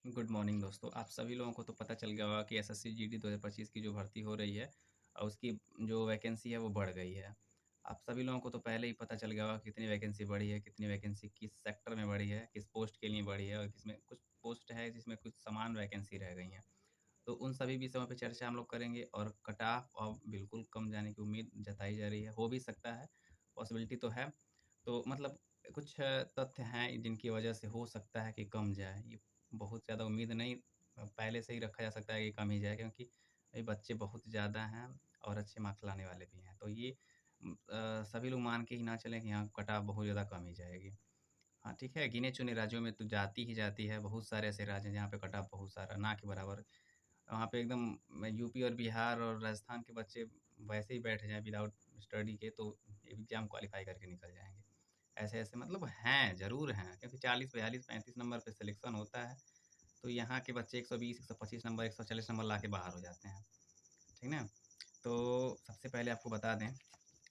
Good morning दोस्तों। आप सभी लोगों को तो पता चल गया होगा कि एसएससी जीडी 2025 की जो भर्ती हो रही है उसकी जो वैकेंसी है वो बढ़ गई है। आप सभी लोगों को तो पहले ही पता चल गया होगा कितनी वैकेंसी बढ़ी है, कितनी वैकेंसी किस सेक्टर में बढ़ी है, किस पोस्ट के लिए बढ़ी है और किसमें कुछ पोस्ट है जिसमें कुछ समान वैकेंसी रह गई हैं। तो उन सभी विषयों पे चर्चा हम लोग करेंगे और कट ऑफ अब बिल्कुल कम जाने की उम्मीद जताई जा रही है। हो भी सकता है, पॉसिबिलिटी तो है। तो मतलब कुछ तथ्य हैं जिनकी वजह से हो सकता है कि कम जाए। ये बहुत ज़्यादा उम्मीद नहीं पहले से ही रखा जा सकता है कि कम ही जाए क्योंकि ये बच्चे बहुत ज़्यादा हैं और अच्छे मार्क्स लाने वाले भी हैं। तो ये सभी लोग मान के ही ना चलें कि हाँ, कट ऑफ बहुत ज़्यादा कम ही जाएगी। हाँ, ठीक है, गिने-चुने राज्यों में तो जाती ही जाती है। बहुत सारे ऐसे राज्य हैं जहाँ पे कट ऑफ बहुत सारा ना के बराबर वहाँ पे एकदम यूपी और बिहार और राजस्थान के बच्चे वैसे ही बैठ जाएँ विदाउट स्टडी के तो एग्ज़ाम क्वालीफ़ाई करके निकल जाएँगे। ऐसे-ऐसे मतलब हैं, ज़रूर हैं क्योंकि 40, 42, 35 नंबर पे सिलेक्शन होता है, तो यहाँ के बच्चे 120, 125 नंबर, 140 नंबर लाके बाहर हो जाते हैं, ठीक ना? तो सबसे पहले आपको बता दें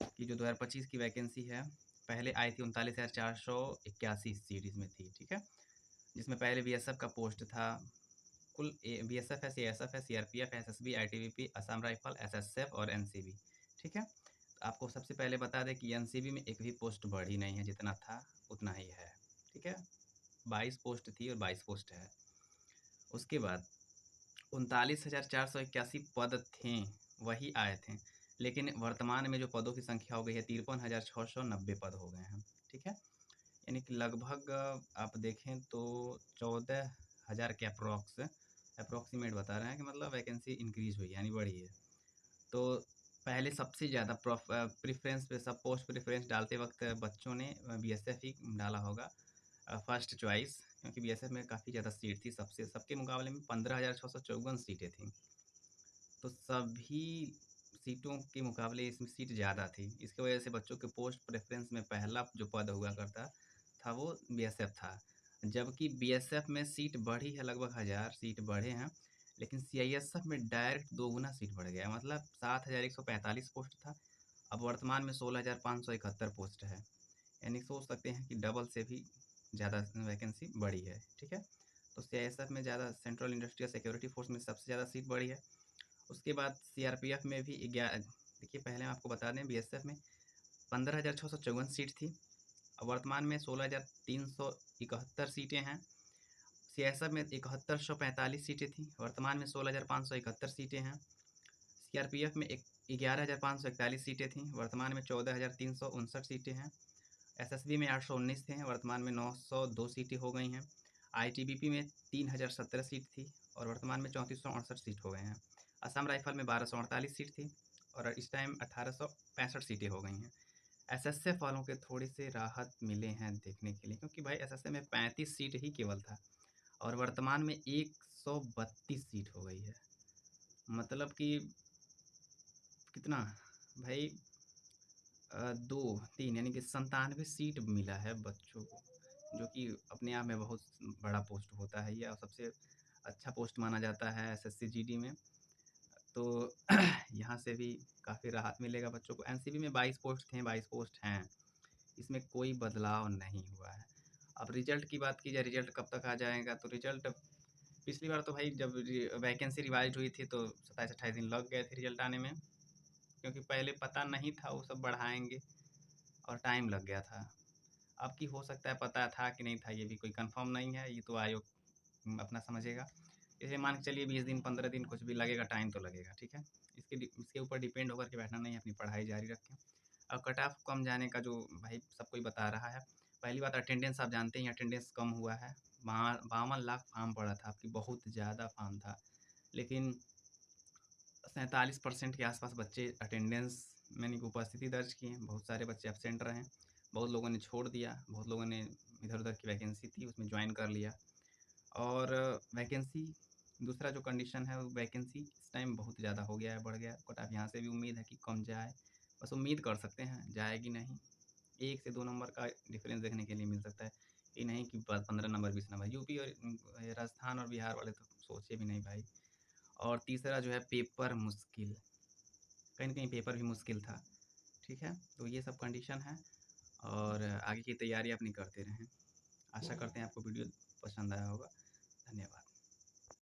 कि जो 2025 की वैकेंसी है, पहले आई थी 39,481 सीट इसमें थी, ठीक है? जिसमें पहले बीएसएफ का पोस्ट था कुल बीएसएफ है, सीएसएफ है, सीआरपीएफ है, SSB, ITBP, Assam rifle, SSF और एनसीबी, ठीक है? तो आपको सबसे पहले बता दें कि एनसीबी में एक भी पोस्ट बढ़ी नहीं है, जितना था उतना ही है, ठीक है? 22 पोस्ट थी और 22 पोस्ट है। उसके बाद 39,481 पद थे, वही आए थे, लेकिन वर्तमान में जो पदों की संख्या हो गई है 53,690 पद हो गए हैं, ठीक है? यानी कि लगभग आप देखें तो 14,000 के अप्रॉक्सिमेट बता रहे हैं कि मतलब वैकेंसी इंक्रीज़ हुई है यानी बढ़ी है। तो पहले सबसे ज़्यादा प्रेफ़रेंस पे सब पोस्ट प्रेफ़रेंस डालते वक़्त बच्चों ने बीएसएफ ही डाला होगा फर्स्ट चॉइस क्योंकि बीएसएफ में काफ़ी ज़्यादा सीट थी सबके मुकाबले में 15,654 सीटें थीं। तो सभी सीटों के मुकाबले इसमें सीट ज़्यादा थी। इसकी वजह से बच्चों के पोस्ट प्रेफ़रेंस में पहला जो पद हुआ करता था वो बीएसएफ था। जबकि बीएसएफ में सीट बढ़ी है लगभग 1000 सीट बढ़े हैं, लेकिन सीआईएसएफ में डायरेक्ट दोगुना सीट बढ़ गया मतलब 7,145 पोस्ट था, अब वर्तमान में 16,571 पोस्ट है। यानी सोच सकते हैं कि डबल से भी ज़्यादा वैकेंसी बढ़ी है, ठीक है? तो सीआईएसएफ में ज़्यादा सेंट्रल इंडस्ट्रियल सिक्योरिटी फोर्स में सबसे ज़्यादा सीट बढ़ी है। उसके बाद सीआरपीएफ में भी देखिए पहले मैं आपको बता दें बीएसएफ में 15,654 सीट थी। अब वर्तमान में 16,371 सीटें हैं। सीएसएफ में 71,145 सीटें थी, वर्तमान में 16,571 सीटें हैं। सीआरपीएफ में एक 11,541 सीटें थीं, वर्तमान में 14,359 सीटें हैं। एसएसबी में 819 थे, वर्तमान में 902 सीटें हो गई हैं। आईटीबीपी में 3,017 सीट थी और वर्तमान में 3,468 सीट हो गए हैं। असम राइफल में 1,248 सीट थी और इस टाइम 1,865 सीटें हो गई हैं। एसएसएफ वालों के थोड़ी से राहत मिले हैं देखने के लिए क्योंकि भाई एसएसएफ में 35 सीट ही केवल था और वर्तमान में 132 सीट हो गई है। मतलब कि कितना भाई 2, 3 यानी कि 97 सीट मिला है बच्चों को, जो कि अपने आप में बहुत बड़ा पोस्ट होता है ये और सबसे अच्छा पोस्ट माना जाता है एसएससी जीडी में। तो यहाँ से भी काफ़ी राहत मिलेगा बच्चों को। एनसीबी में 22 पोस्ट थे, 22 पोस्ट हैं, इसमें कोई बदलाव नहीं हुआ है। अब रिज़ल्ट की बात की जाए, रिज़ल्ट कब तक आ जाएगा? तो रिज़ल्ट पिछली बार तो भाई जब वैकेंसी रिवाइज़ हुई थी तो 27-28 दिन लग गए थे रिज़ल्ट आने में, क्योंकि पहले पता नहीं था वो सब बढ़ाएँगे और टाइम लग गया था। अब की हो सकता है पता था कि नहीं था ये भी कोई कन्फर्म नहीं है, ये तो आयोग अपना समझेगा। जैसे मान के चलिए 20 दिन, 15 दिन कुछ भी लगेगा, टाइम तो लगेगा, ठीक है? इसके ऊपर डिपेंड होकर के बैठना नहीं है, अपनी पढ़ाई जारी रखें। और कट ऑफ कम जाने का जो भाई सब कोई बता रहा है, पहली बात अटेंडेंस आप जानते ही हैं अटेंडेंस कम हुआ है। 52 लाख फॉर्म पड़ा था, आपकी बहुत ज़्यादा फॉर्म था। लेकिन 47% के आसपास बच्चे अटेंडेंस यानी कि उपस्थिति दर्ज किए हैं, बहुत सारे बच्चे एब्सेंट रहे। बहुत लोगों ने छोड़ दिया, बहुत लोगों ने इधर-उधर की वैकेंसी थी उसमें जॉइन कर लिया और वैकेंसी दूसरा जो कंडीशन है वो वैकेंसी इस टाइम बहुत ज़्यादा हो गया है, बढ़ गया है। कट ऑफ यहाँ से भी उम्मीद है कि कम जाए, बस उम्मीद कर सकते हैं, जाएगी नहीं। 1 से 2 नंबर का डिफरेंस देखने के लिए मिल सकता है, ये नहीं कि 15 नंबर 20 नंबर। यूपी और राजस्थान और बिहार वाले तो सोचे भी नहीं भाई। और तीसरा जो है पेपर मुश्किल, कहीं न कहीं पेपर भी मुश्किल था, ठीक है? तो ये सब कंडीशन है और आगे की तैयारी अपनी करते रहें। आशा करते हैं आपको वीडियो पसंद आया होगा। धन्यवाद।